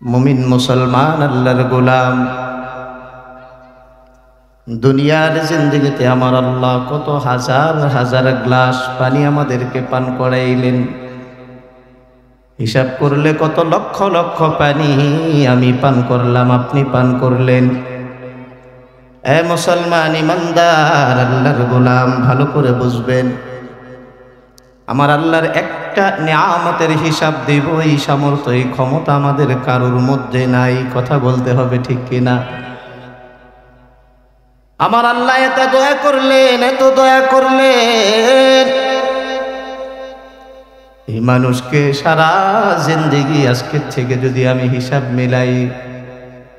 মুমিন মুসলমান আল্লাহর গোলাম। দুনিয়ার জিন্দেগিতে আমার আল্লাহ কত হাজার হাজার গ্লাস পানি আমাদেরকে পান করাইলেন। হিসাব করলে কত লক্ষ লক্ষ পানি আমি পান করলাম, আপনি পান করলেন। এ মুসলমান ইমানদার আল্লাহর গোলাম, ভালো করে বুঝবেন, আমার আল্লাহর একটা নিয়ামতের হিসাব দেব এই সামর্থ্য, এই ক্ষমতা আমাদের কারোর মধ্যে নাই। কথা বলতে হবে, ঠিক কিনা? আমার আল্লাহ এত দয়া করলেন, এত দয়া করলেন, এই মানুষকে সারা জিন্দেগি আজকের থেকে যদি আমি হিসাব মিলাই,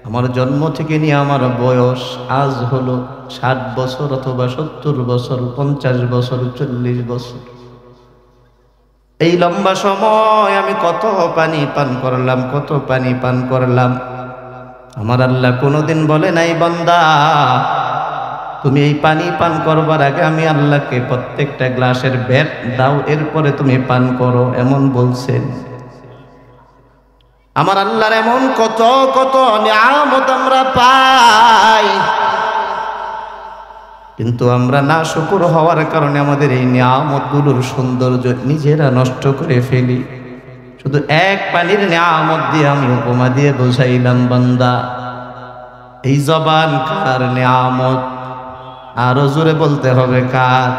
আমার জন্ম থেকে নিয়ে আমার বয়স আজ হলো 60 বছর অথবা 70 বছর, 50 বছর, 40 বছর, এই লম্বা সময় আমি কত পানি পান করলাম, কত পানি পান করলাম। আমার আল্লাহ কোনোদিন বলে নাই, বান্দা তুমি এই পানি পান করবার আগে আমি আল্লাহকে প্রত্যেকটা গ্লাসের ভ্যাট দাও, এরপরে তুমি পান করো, এমন বলছেন? আমার আল্লাহর এমন কত কত নিয়ামত আমরা পাই, কিন্তু আমরা না শুকর হওয়ার কারণে আমাদের এই নিয়ামতগুলোর সৌন্দর্য নিজেরা নষ্ট করে ফেলি। শুধু এক পানির নিয়ামত দিয়ে আমি উপমা দিয়ে বোঝাইলাম, বান্দা এই জবান কার নিয়ামত? আরো জোরে বলতে হবে, কার?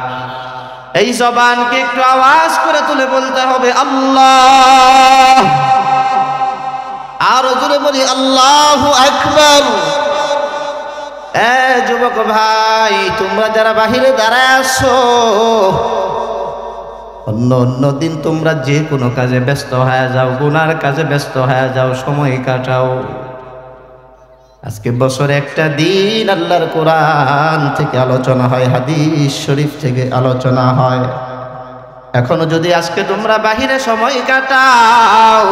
এই জবানকে একটু আওয়াজ করে তুলে বলতে হবে, আল্লাহ। আরো জোরে বলি, আল্লাহু আকবার। যুবক ভাই, তোমরা যারা বাহিরে দাঁড়ায় আছো, অন্য দিন তোমরা যে কোনো কাজে ব্যস্ত হয়ে যাও, গুনার কাজে ব্যস্ত হয়ে যাও, সময় কাটাও। আজকে বছরে একটা দিন আল্লাহর কোরআন থেকে আলোচনা হয়, হাদিস শরীফ থেকে আলোচনা হয়। এখনো যদি আজকে তোমরা বাহিরে সময় কাটাও,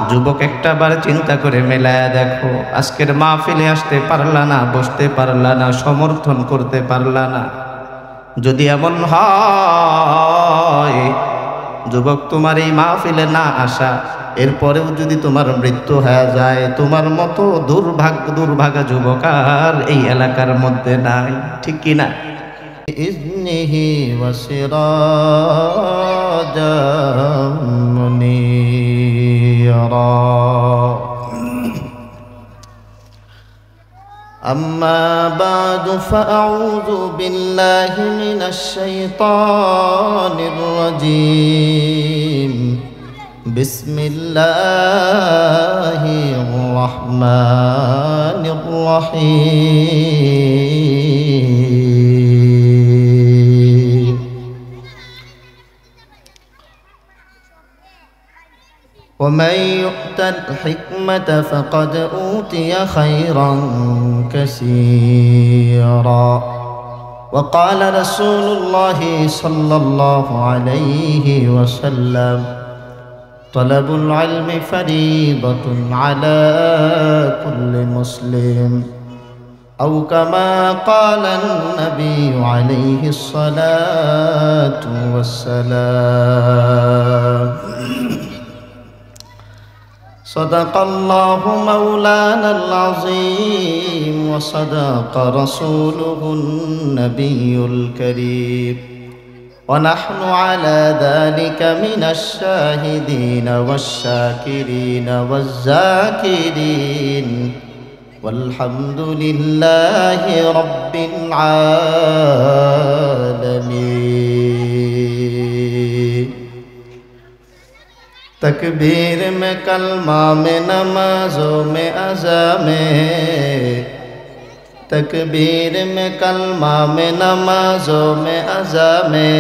যুবক একটা বার চিন্তা করে মেলায় দেখো, আজকের মাহফিলে আসতে পারলা না, বসতে পারলা না, সমর্থন করতে পারলা না। যদি এমন হয় যুবক, তোমার এই মাহফিলে না আসা, এরপরেও যদি তোমার মৃত্যু হয়ে যায়, তোমার মতো দুর্ভাগা যুবক আর এই এলাকার মধ্যে নাই, ঠিক কিনা? ইজনিহি ওয়াসিরাজাম মুনীরা। أما بعد فأعوذ بالله من الشيطان الرجيم. بسم الله الرحمن الرحيم. ومن يؤت الحكمة فقد أوتي خيرا كثيرا. وقال رسول الله صلى الله عليه وسلم: طلب العلم فريضة على كل مسلم، أو كما قال النبي عليه الصلاة والسلام. صدق الله مولانا العظيم، وصدق رسوله النبي الكريم، ونحن على ذلك من الشاهدين والشاكرين والذاكرين، والحمد لله رب العالمين. तकबीर में कलमा में नमाजों में अज़ा में, तकबीर में कलमा में नमाजों में अज़ा में,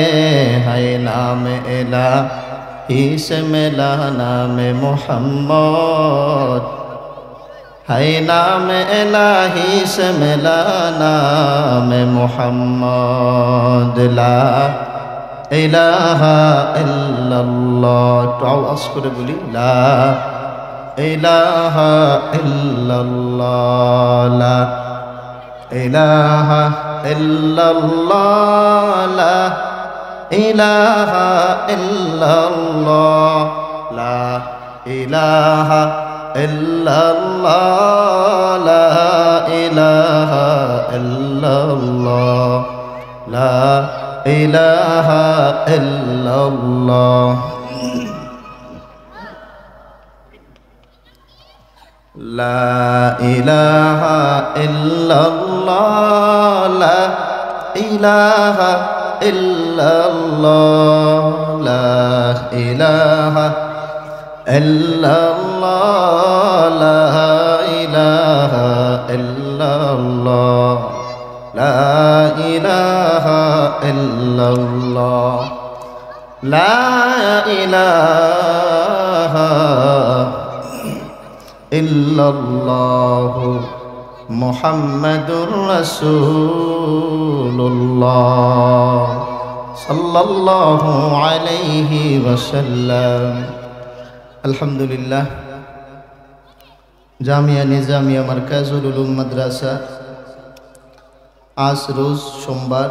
है नाम इलाही से मिला नाम मोहम्मद, है नाम इलाही से मिला नाम मोहम्मद। ला इलाहा इल्लल्लाह, तो आवाज़ करे बोली, ला इलाहा इल्लल्लाह, ला इलाहा इल्लल्लाह, ला इलाहा इल्लल्लाह, ला इलाहा ইল্লাল্লাহ লা ইলাহা ইল্লাল্লাহ লা ইলাহা ইল্লাল্লাহ লা ইলাহা ইল্লাল্লাহ লা ইলাহা ইল্লাল্লাহ লা ইলাহা ইল্লাল্লাহ লা ইলাহা ইল্লাল্লাহ লা ইলাহা ইল্লাল্লাহ লা ইলাহা ইল্লাল্লাহ মুহাম্মাদুর রাসূলুল্লাহ সাল্লাল্লাহু আলাইহি ওয়াসাল্লাম। আলহামদুলিল্লাহ, জামিয়া নিজামিয়া মারকাজুল উলুম মাদ্রাসা আজ রোজ সোমবার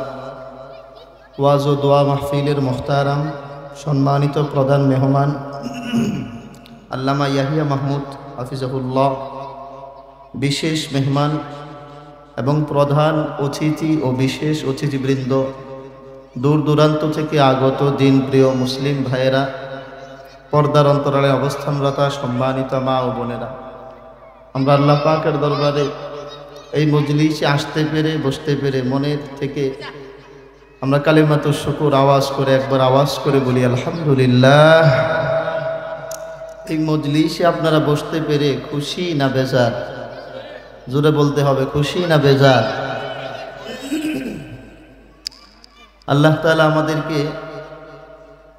ওয়াজ ও দোয়া মাহফিলের মুহতারাম সম্মানিত প্রধান মেহমান আল্লামা ইয়াহিয়া মাহমুদ হাফিজাহুল্লাহ, বিশেষ মেহমান এবং প্রধান অতিথি ও বিশেষ অতিথিবৃন্দ, দূর দূরান্ত থেকে আগত দিন প্রিয় মুসলিম ভাইয়েরা, পর্দার অন্তরালে অবস্থানরত সম্মানিত মা ও বোনেরা, আমরা আল্লাহ পাকের দরবারে এই মজলিসে আসতে পেরে বসতে পেরে মনের থেকে আমরা কালিমাতুশ শুকর আওয়াজ করে একবার আওয়াজ করে বলি আলহামদুলিল্লাহ। এই মজলিসে আপনারা বসতে পেরে খুশি না বেজার? জোরে বলতে হবে, খুশি না বেজার? আল্লাহ তাআলা আমাদেরকে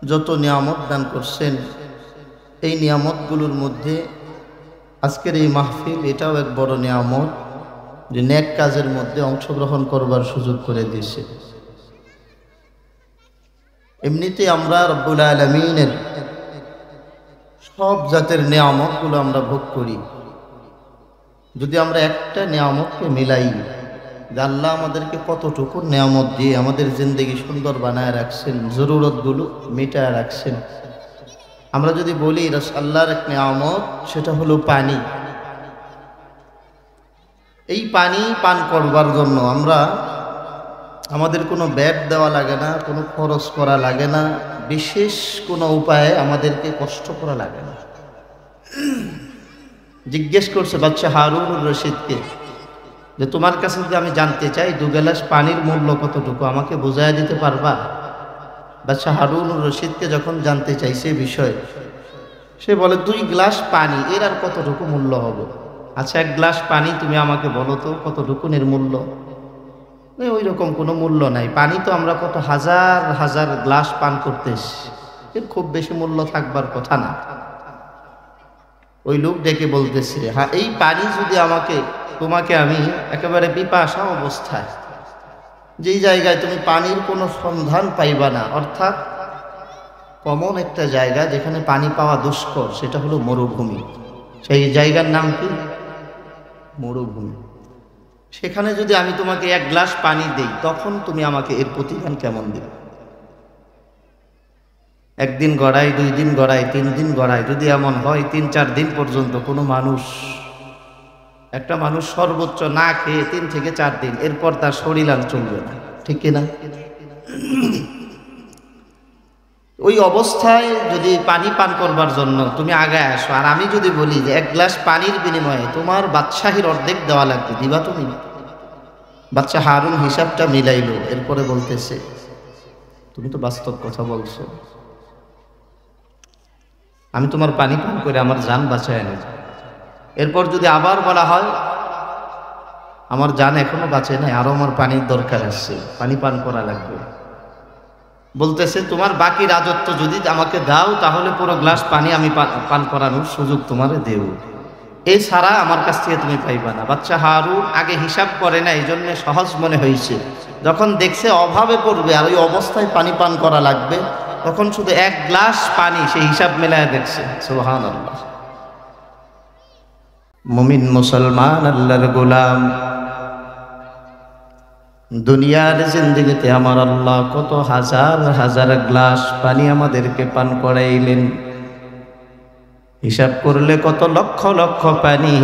যত নিয়ামত দান করছেন, এই নিয়ামতগুলোর মধ্যে আজকের এই মাহফিল এটাও এক বড় নিয়ামত, যে নেক কাজের মধ্যে অংশগ্রহণ করবার সুযোগ করে দিয়েছে। এমনিতে আমরা রব্বুল আলামিনের সব জাতের নিয়ামতগুলো আমরা ভোগ করি। যদি আমরা একটা নিয়ামতকে মিলাই, যে আল্লাহ আমাদেরকে কতটুকু নিয়ামত দিয়ে আমাদের জিন্দেগি সুন্দর বানায় রাখছেন, জরুরতগুলো মিটায় রাখছেন। আমরা যদি বলি আল্লাহর এক নিয়ামত, সেটা হলো পানি। এই পানি পান করবার জন্য আমাদের কোনো ব্যাট দেওয়া লাগে না, কোনো খরচ করা লাগে না, বিশেষ কোনো উপায়ে আমাদেরকে কষ্ট করা লাগে না। জিজ্ঞেস করছে বাদশা হারুনুর রশিদকে যে তোমার কাছে যদি আমি জানতে চাই 2 গ্লাস পানির মূল্য কতটুকু, আমাকে বুঝাইয়া দিতে পারবা? বাদশা হারুনুর রশিদকে যখন জানতে চাইছে বিষয়, সে বলে 2 গ্লাস পানি, এর আর কতটুকু মূল্য হবে? আচ্ছা, 1 গ্লাস পানি তুমি আমাকে বলো তো কতটুকু এর মূল্য? ওই রকম কোনো মূল্য নাই, পানি তো আমরা কত হাজার হাজার গ্লাস পান করতেছি, এর খুব বেশি মূল্য থাকবার কথা না। ওই লোক ডেকে বলতেছে, হ্যাঁ, এই পানি যদি তোমাকে আমি একেবারে পিপাসা অবস্থায়, যেই জায়গায় তুমি পানির কোনো সন্ধান পাইবা না, অর্থাৎ কমন একটা জায়গা যেখানে পানি পাওয়া দুষ্কর, সেটা হলো মরুভূমি। সেই জায়গার নাম কি? মরুভূমি। সেখানে যদি আমি তোমাকে 1 গ্লাস পানি দেই, তখন তুমি আমাকে এর প্রতিদান কেমন দিবে? 1 দিন গড়াই, 2 দিন গড়াই, 3 দিন গড়াই, যদি এমন হয় 3-4 দিন পর্যন্ত কোনো একটা মানুষ সর্বোচ্চ না খেয়ে 3 থেকে 4 দিন, এরপর তার শরীর আর চলবে না, ঠিক কিনা? ওই অবস্থায় যদি পানি পান করবার জন্য তুমি আগায় আসো, আর আমি যদি বলি যে 1 গ্লাস পানির বিনিময়ে তোমার বাদশাহীর অর্ধেক দেওয়া লাগবে, দিবা তুমি? বাদশা হারুন হিসাবটা মিলাইলো, এরপরে বলতেছে, তুমি তো বাস্তব কথা বলছো, আমি তোমার পানি পান করে আমার জান বাঁচায় নেব। এরপর যদি আবার বলা হয় আমার জান এখনো বাঁচে নাই, আরো আমার পানির দরকার আছে, পানি পান করা লাগবে, বলতেছে তোমার বাকি রাজত্ব যদি আমাকে দাও, তাহলে পুরো গ্লাস পানি আমি পান করানোর সুযোগ তোমারে দেব, এছাড়া আমার কাছ থেকে তুমি পাইবা না। বাদশা হারুন আগে হিসাব করে না, এই জন্য সহজ মনে হয়েছে। যখন দেখছে অভাবে পড়বে আর ওই অবস্থায় পানি পান করা লাগবে, তখন শুধু 1 গ্লাস পানি, সেই হিসাব মেলায় দেখছে। সুবহানাল্লাহ। মুমিন মুসলমান আল্লাহর গোলাম, দুনিয়ার জিন্দেগিতে আমার আল্লাহ কত হাজার হাজার গ্লাস পানি আমাদেরকে পান করাইলেন। হিসাব করলে কত লক্ষ লক্ষ পানি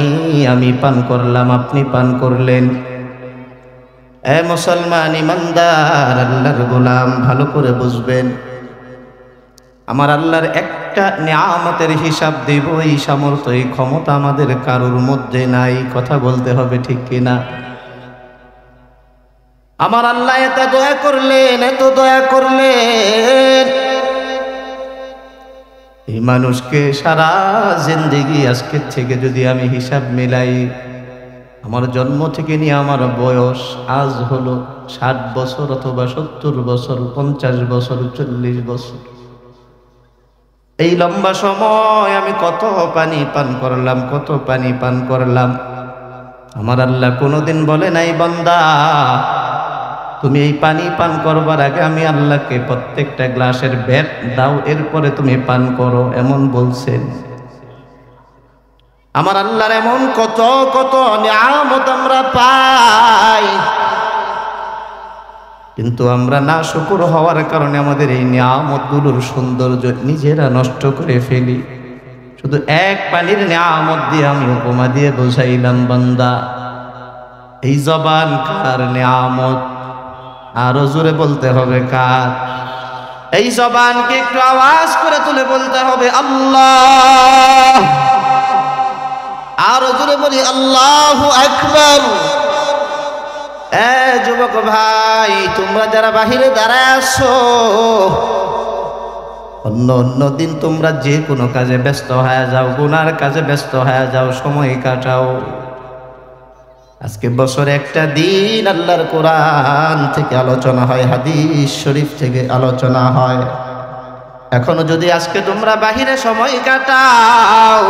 আমি পান করলাম, আপনি পান করলেন। এ মুসলমান ইমানদার আল্লাহর গোলাম, ভালো করে বুঝবেন, আমার আল্লাহর একটা নিয়ামতের হিসাব দেব এই সামর্থ্য, এই ক্ষমতা আমাদের কারোর মধ্যে নাই। কথা বলতে হবে ঠিক কিনা? আমার আল্লাহ এত দয়া করলেন, এত দয়া করলেন, এই মানুষকে সারা জিন্দেগি আজকের থেকে যদি আমি হিসাব মিলাই, আমার জন্ম থেকে নিয়ে আমার বয়স আজ হলো 60 বছর অথবা 70 বছর, 50 বছর, 40 বছর। এই লম্বা সময় আমি কত পানি পান করলাম, কত পানি পান করলাম। আমার আল্লাহ কোনোদিন বলে নাই, বান্দা তুমি এই পানি পান করবার আগে আমি আল্লাহকে প্রত্যেকটা গ্লাসের ভেট দাও, এরপরে তুমি পান করো, এমন বলছেন? আমার আল্লাহর এমন কত কত নিয়ামত আমরা পাই, কিন্তু আমরা না শুকর হওয়ার কারণে আমাদের এই নিয়ামতগুলোর সৌন্দর্য নিজেরা নষ্ট করে ফেলি। শুধু এক পানির নিয়ামত দিয়ে আমি উপমা দিয়ে বোঝাইলাম, বান্দা এই জবান কার নিয়ামত? আরো জোরে বলতে হবে কার? এই জবানকে একটু আওয়াজ করে তুলে বলতে হবে আল্লাহ। আরো জোরে বলি আল্লাহু আকবার। এ যুবক ভাই, তোমরা যারা বাহিরে দাঁড়ায় আছো, অন্য অন্য দিন তোমরা যে কোনো কাজে ব্যস্ত হয়ে যাও, গুনার কাজে ব্যস্ত হয়ে যাও, সময় কাটাও। আজকে বছরে একটা দিন আল্লাহর কোরআন থেকে আলোচনা হয়, হাদিস শরীফ থেকে আলোচনা হয়। এখনো যদি আজকে তোমরা বাহিরে সময় কাটাও,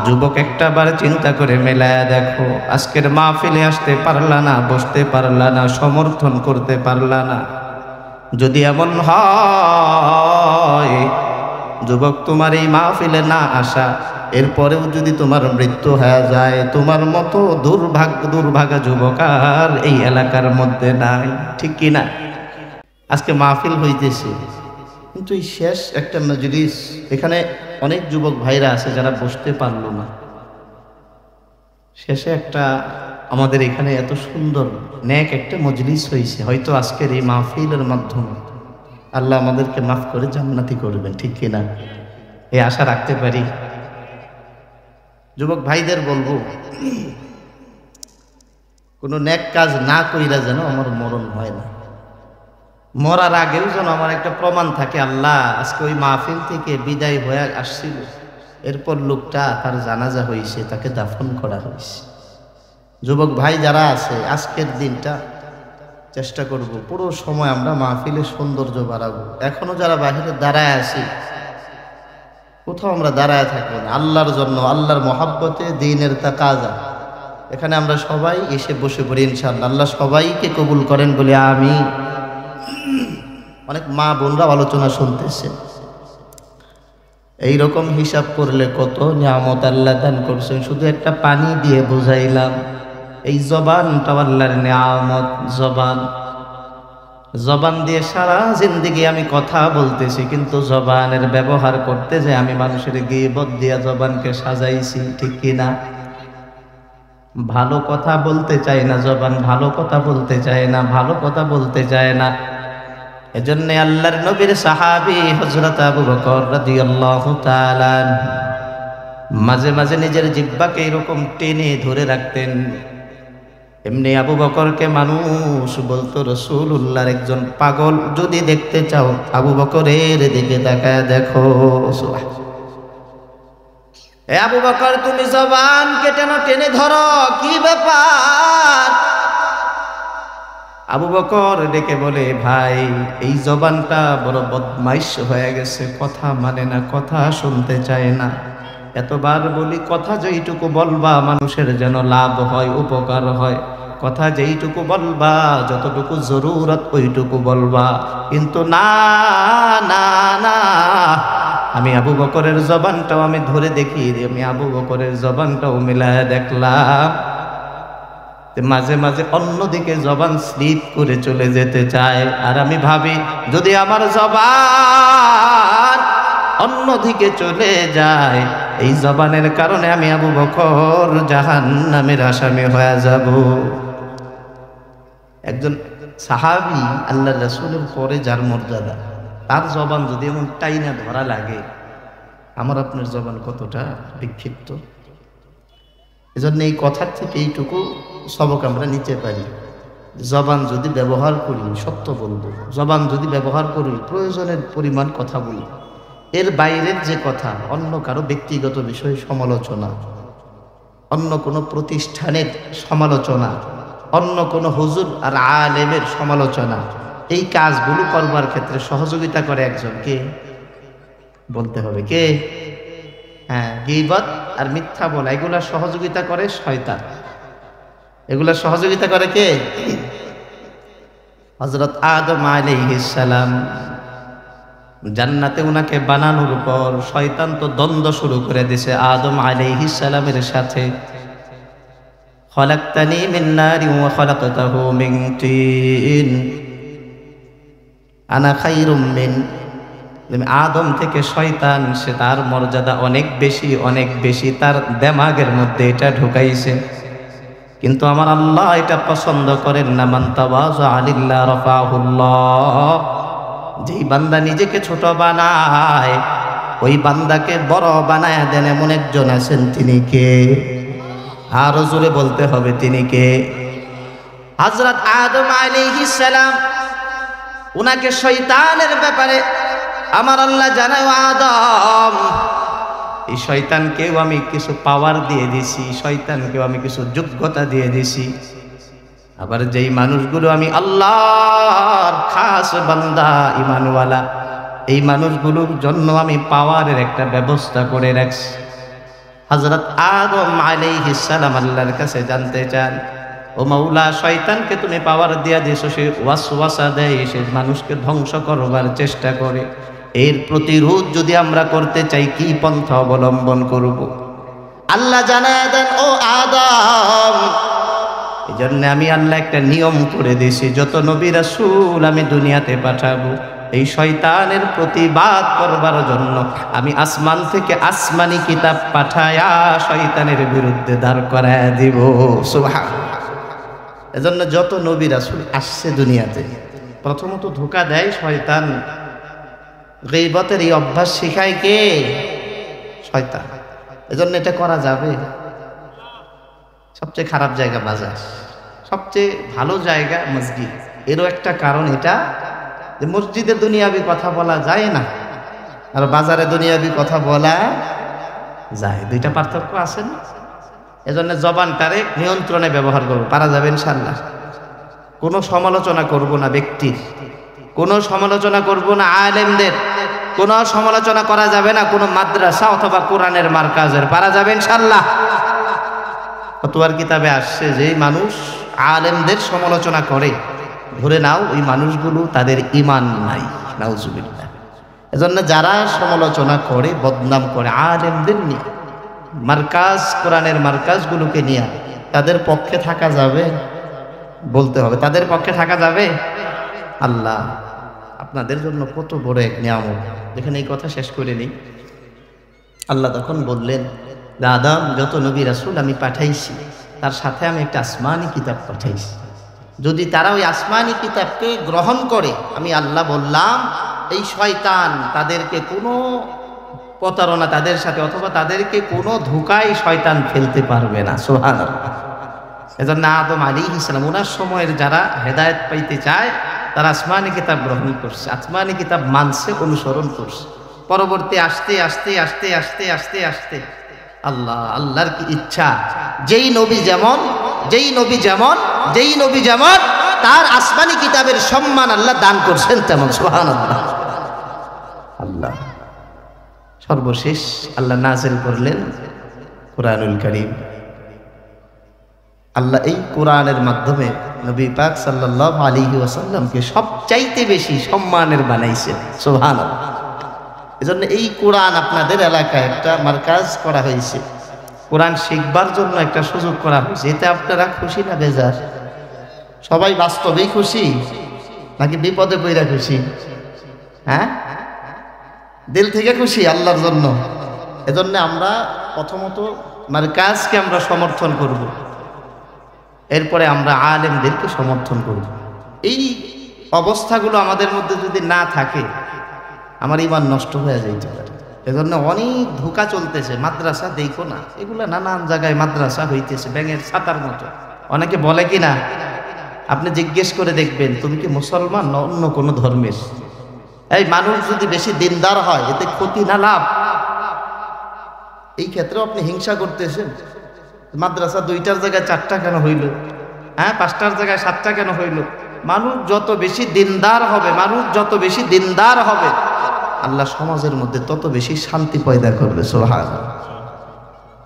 যুবক একটা বার চিন্তা করে মেলায় দেখো, আজকের মাহফিলে আসতে পারলা না, বসতে পারলা না, সমর্থন করতে পারলা না। যদি এমন হয় যুবক, তোমার এই মাহফিলে না আসা, এরপরেও যদি তোমার মৃত্যু হয়ে যায়, তোমার মতো দুর্ভাগা যুবক আর এই এলাকার মধ্যে নাই, ঠিক কি না? আজকে মাহফিল হইতেছে, কিন্তু এই শেষ একটা মজলিস, এখানে অনেক যুবক ভাইরা আছে যারা বসতে পারলো না। শেষে একটা আমাদের এখানে এত সুন্দর নেক একটা মজলিস হয়েছে, হয়তো আজকের এই মাহফিলের মাধ্যমে আল্লাহ আমাদেরকে মাফ করে জান্নাতি করবেন, ঠিক কিনা? এই আশা রাখতে পারি। যুবক ভাইদের বলবো, কোনো নেক কাজ না কইরা যেন আমার মরণ হয় না, মরার আগেও যেন আমার একটা প্রমাণ থাকে, আল্লাহ আজকে ওই মাহফিল থেকে বিদায় হয়ে আসছিল, এরপর লোকটা তার জানাজা হয়েছে, তাকে দাফন করা হয়েছে। যুবক ভাই যারা আছে, আজকের দিনটা চেষ্টা করব পুরো সময় আমরা মাহফিলের সৌন্দর্য বাড়াবো। এখনো যারা বাহিরে দাঁড়ায় আছি, কোথাও আমরা দাঁড়ায় থাকবো না, আল্লাহর জন্য, আল্লাহর মহাব্বতে, দ্বীনের তাকাজা, এখানে আমরা সবাই এসে বসে পড়ি ইনশাআল্লাহ। আল্লাহ সবাইকে কবুল করেন বলে আমি। অনেক মা বোনরা আলোচনা শুনতেছে, এইরকম হিসাব করলে কত নিয়ামত আল্লাহ দান করছেন। শুধু একটা পানি দিয়ে বুঝাইলাম, এই জবানটা আল্লাহর নিয়ামত। জবান দিয়ে সারা জিন্দেগি আমি কথা বলতেছি, কিন্তু জবানের ব্যবহার করতে যে আমি মানুষের গীবত দিয়া জবানকে সাজাইছি, ঠিক কিনা? ভালো কথা বলতে চাই না জবান, ভালো কথা বলতে চায় না, ভালো কথা বলতে চায় না। এজন্য আল্লাহর নবীর সাহাবী হযরত আবু বকর রাদিয়াল্লাহু তাআলা মাঝে মাঝে নিজের জিহ্বাকে এরকম টেনে ধরে রাখতেন। এমনি আবু বকরকে মানুষ বলতো রাসূলুল্লাহর একজন পাগল। যদি দেখতে চাও আবু বকরের দিকে তাকায় দেখো। এ আবু বকর, তুমি জবান কেটে টেনে ধরো, কি ব্যাপার? আবু বকর ডেকে বলে, ভাই এই জবানটা বড় বদমাইশ হয়ে গেছে, কথা মানে না, কথা শুনতে চায় না। এতবার বলি কথা যেইটুকু বলবা মানুষের যেন লাভ হয়, উপকার হয়, কথা যেইটুকু বলবা, যতটুকু জরুরত ওইটুকু বলবা। কিন্তু না না না, আমি আবু বকরের জবানটাও আমি ধরে দেখি, আমি আবু বকরের জবানটাও মিলায় দেখলাম, মাঝে মাঝে অন্যদিকে জবান স্লিপ করে চলে যেতে চায়। আর আমি ভাবি, যদি আমার জবান অন্যদিকে চলে যায় এই জবানের কারণে আমি আবু বকর জাহান্নামের আসামি হয়ে যাব। একজন সাহাবী আল্লাহর রাসূলের পরে যার মর্যাদা, তার জবান যদি এমন টাইনা ধরা লাগে, আমার আপনার জবান কতটা বিক্ষিপ্ত। এজন্য এই কথার থেকে এইটুকু সবক আমরা নিতে পারি, জবান যদি ব্যবহার করি সত্য বলবো, জবান যদি ব্যবহার করি প্রয়োজনের পরিমাণ কথা বলি, এর বাইরের যে কথা অন্য কারো ব্যক্তিগত বিষয়ে সমালোচনা, অন্য কোনো প্রতিষ্ঠানের সমালোচনা, অন্য কোনো হুজুর আর আলেমের সমালোচনা, এই কাজগুলো করবার ক্ষেত্রে সহযোগিতা করে একজনকে বলতে হবে কে? হ্যাঁ, গীবত আর মিথ্যা বলা এগুলা সহযোগিতা করে শয়তান। এগুলা সহযোগিতা করে কে? হযরত আদম আলাইহিস সালাম জান্নাতে উনাকে বানানোর পর শয়তান তো দ্বন্দ্ব শুরু করে দিয়েছে আদম আলাইহিস সালামের সাথে। খলাকতানি মিন নারিন ওয়া খলাকতাহু মিন তিন আনা খায়রুম মিন। আদম থেকে শয়তান, সে তার মর্যাদা অনেক বেশি, অনেক বেশি, তার দিমাগের মধ্যে এটা ঢুকাইছে। কিন্তু আমার আল্লাহ এটা পছন্দ করেন না। মান তাওয়াযা লিল্লাহ রাফাহুল্লাহ। যেই বান্দা নিজেকে ছোট বানায় ওই বান্দাকে বড় বানায় দেন, এমন একজন আছেন, তিনি কে? আরো জোরে বলতে হবে, তিনি কে? হযরত আদম আলাইহিস সালাম, উনাকে শয়তানের ব্যাপারে আমার আল্লাহ জানায়, আদম এই শয়তানকেও আমি কিছু পাওয়ার দিয়ে দিছি, শয়তানকেও আমি কিছু যোগ্যতা দিয়ে দিছি। আবার যেই মানুষগুলো আমি আল্লাহর খাস বান্দা ঈমানওয়ালা, এই মানুষগুলোর জন্য আমি পাওয়ারের একটা ব্যবস্থা করে রাখছি। হযরত আদম আলাইহিস সালাম আল্লাহর কাছে জানতে চান, ও মাওলা, শয়তানকে তুমি পাওয়ার দিয়া দিয়েছো, সে ওয়াসওয়াসা দেয়, সে মানুষকে ধ্বংস করবার চেষ্টা করে। এর প্রতিরোধ যদি আমরা করতে চাই, কি পন্থা অবলম্বন করব? আল্লাহ জানায় দেন, ও আদম, এই জন্য আমি আল্লাহ একটা নিয়ম করে দিয়েছি, যত নবী রাসূল আমি দুনিয়াতে পাঠাবো, এই শয়তানের প্রতিবাদ করবার জন্য আমি আসমান থেকে আসমানি কিতাব পাঠায়া শয়তানের বিরুদ্ধে দাঁড় করায় দিব। সুবহানাল্লাহ। এজন্য যত নবী রাসূল আসছে দুনিয়াতে, প্রথমত ধোঁকা দেয় শয়তান। গীবতের এই অভ্যাস শিখায় কে? শয়তান। এজন্য এটা করা যাবে? সবচেয়ে খারাপ জায়গা বাজার, সবচেয়ে ভালো জায়গা মসজিদ। এরও একটা কারণ এটা যে মসজিদে দুনিয়াবি কথা বলা যায় না, আর বাজারে দুনিয়াবি কথা বলা যায়। দুইটা পার্থক্য আছে না? এজন্য জবানটারে নিয়ন্ত্রণে ব্যবহার করবো, পারা যাবে ইনশাআল্লাহ। কোনো সমালোচনা করব না ব্যক্তির, কোনো সমালোচনা করব না আলেমদের, কোনো সমালোচনা করা যাবে না কোনো মাদ্রাসা অথবা কোরআনের মারকাজের, পারা যাবে ইনশাআল্লাহ। ফতোয়ার কিতাবে আসছে যে মানুষ আলেমদের সমালোচনা করে, ধরে নাও ওই মানুষগুলো তাদের ঈমান নাই, নাউজুবিল্লাহ। এজন্য যারা সমালোচনা করে, বদনাম করে আলেমদের নিয়ে, মারকাজ কোরআনের মারকাজগুলোকে নিয়ে, তাদের পক্ষে থাকা যাবে? বলতে হবে, তাদের পক্ষে থাকা যাবে? আল্লাহ আপনাদের জন্য কত বড় এক নিয়ামত। যেখানে এই কথা শেষ করে নিই, আল্লাহ তখন বললেন, আদম, যত নবী রাসূল আমি পাঠাইছি তার সাথে আমি একটা আসমানি কিতাব পাঠাইছি। যদি তারা ওই আসমানি কিতাবকে গ্রহণ করে, আমি আল্লাহ বললাম এই শয়তান তাদেরকে কোনো প্রতারণা তাদের সাথে অথবা তাদেরকে কোনো ধোঁকায় শয়তান ফেলতে পারবে না। সুবহানাল্লাহ। এজন্য আদম আলাইহিস সালাম ওনার সময়ের যারা হেদায়েত পাইতে চায় তারা আসমানি কিতাব গ্রহণ করছে, আসমানি কিতাব মানছে, অনুসরণ করছে। পরবর্তী আস্তে আস্তে আস্তে আস্তে আস্তে আস্তে আল্লাহর কি ইচ্ছা, যেই নবী যেমন তার আসমানি কিতাবের সম্মান আল্লাহ দান করছেন তেমন। সুবহানাল্লাহ। আল্লাহ সর্বশেষ আল্লাহ নাযিল করলেন কুরআনুল কারীম। আল্লাহ এই কোরআনের মাধ্যমে নবী পাক সাল্লাল্লাহু আলাইহি ওয়াসাল্লামকে সবচাইতে বেশি সম্মানের বানাইছেন। সুবহানাল্লাহ। এজন্য এই কোরআন আপনাদের এলাকায় একটা মারকাজ করা হয়েছে, কোরআন শিখবার জন্য একটা সুযোগ করা হয়েছে। এতে আপনারা খুশি না বেজার? সবাই বাস্তবেই খুশি নাকি বিপদে পড়া খুশি? হ্যাঁ, দিল থেকে খুশি আল্লাহর জন্য? এজন্য আমরা প্রথমত মারকাজকে আমরা সমর্থন করব, এরপরে আমরা আলেমদেরকে সমর্থন করব। এই অবস্থাগুলো আমাদের মধ্যে যদি না থাকে আমার ঈমান নষ্ট হয়ে যাইতে পারে। এজন্য অনেক ধোঁকা চলতেছে। মাদ্রাসা দেখো না, এগুলো নানান জায়গায় মাদ্রাসা হইতেছে ব্যাঙের ছাতার মতো। অনেকে বলে কি না, আপনি জিজ্ঞেস করে দেখবেন তুমি কি মুসলমান না অন্য কোনো ধর্মের। এই মানুষ যদি বেশি দিনদার হয় এতে ক্ষতি না লাভ? এই ক্ষেত্রেও আপনি হিংসা করতেছেন। মাদ্রাসা 2টার জায়গায় 4টা কেন হইল? হ্যাঁ, 5টার জায়গায় 7টা কেন হইল? মানুষ যত বেশি দিনদার হবে, মানুষ যত বেশি দিনদার হবে, আল্লাহ সমাজের মধ্যে তত বেশি শান্তি পয়দা করবে। সুবহানাল্লাহ।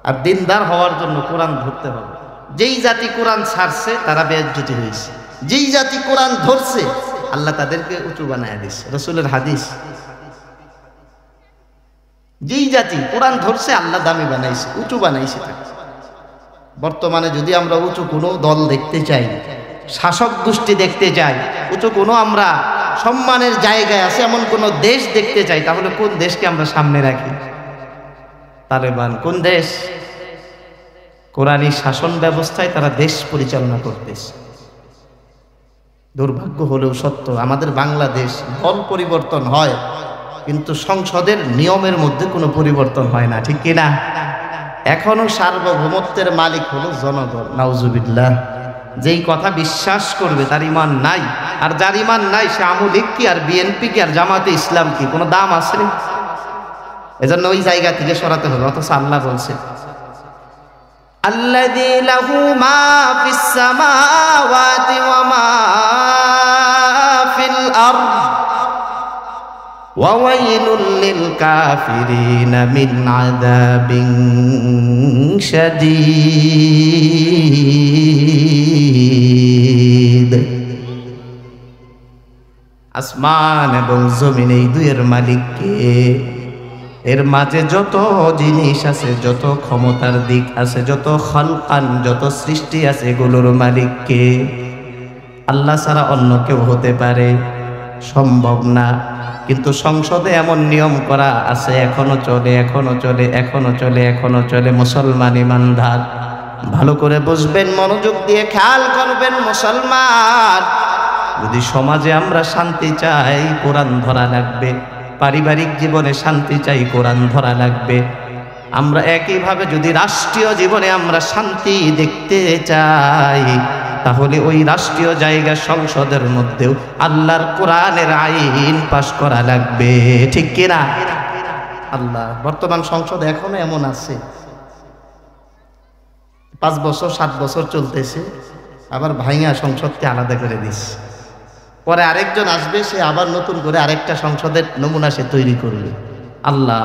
আর দিনদার হওয়ার জন্য কোরআন ধরতে হবে। যেই জাতি কোরআন ছাড়ছে তারা বেইজ্জতি হয়েছে, যেই জাতি কোরআন ধরছে আল্লাহ তাদেরকে উঁচু বানায় দিচ্ছে। রাসূলের হাদিস, যেই জাতি কোরআন ধরছে আল্লাহ দামি বানাইছে, উঁচু বানাইছে তাকে। বর্তমানে যদি আমরা উঁচু কোনো দল দেখতে চাই, শাসক গোষ্ঠী দেখতে চাই, উঁচু কোনো আমরা সম্মানের জায়গায় আছে এমন কোন দেশ দেখতে চাই, তাহলে কোন দেশকে আমরা সামনে রাখি? তালেবান। কোন দেশ? কোরআনী শাসন ব্যবস্থায় তারা দেশ পরিচালনা করতেছে। দুর্ভাগ্য হলেও সত্য, আমাদের বাংলাদেশ দল পরিবর্তন হয় কিন্তু সংসদের নিয়মের মধ্যে কোনো পরিবর্তন হয় না, ঠিক কিনা? এখনো সার্বভৌমত্বের মালিক হলো জনগণ। নাউজুবিল্লাহ। যেই কথা বিশ্বাস করবে তার ঈমান নাই, আর যার ঈমান নাই সে আওয়ামী লীগ কি আর বিএনপি কি আর জামাতে ইসলাম কি কোনো দাম আছে? এজন্য ওই জায়গা থেকে সরাতে হবে। অথচ আল্লাহ বলছে আল্লাযী লাহু মা ফিস সামাওয়াতি ওয়া মা ফিল আরদ ওয়া ওয়াইলুল লিল কাফিরিনা মিন আযাবিন শাদীদ। আসমান এবং জমিন এই দুইয়ের মালিক কে? এর মাঝে যত জিনিস আছে, যত ক্ষমতার দিক আছে, যত খালকান, যত সৃষ্টি আছে, এগুলোর মালিক কে? আল্লাহ ছাড়া অন্য কেউ হতে পারে? সম্ভব না। কিন্তু সংসদে এমন নিয়ম করা আছে, এখনো চলে, এখনো চলে, এখনো চলে, এখনো চলে। মুসলমান ইমানদার ভালো করে বুঝবেন, মনোযোগ দিয়ে খেয়াল করবেন। মুসলমান, যদি সমাজে আমরা শান্তি চাই কোরআন ধরা লাগবে, পারিবারিক জীবনে শান্তি চাই কোরআন ধরা লাগবে। আমরা একইভাবে যদি রাষ্ট্রীয় জীবনে আমরা শান্তি দেখতে চাই, তাহলে ওই রাষ্ট্রীয় জায়গা সংসদের মধ্যেও আল্লাহর কোরআনের আইন পাশ করা লাগবে, ঠিক কিনা? আল্লাহ বর্তমান সংসদ এখনো এমন আছে, 5 বছর 7 বছর চলতেছে, আবার ভাইঙা সংসদকে আলাদা করে দিস। পরে আরেকজন আসবে, সে আবার নতুন করে আরেকটা সংসদের নমুনা সে তৈরি করবে। আল্লাহ,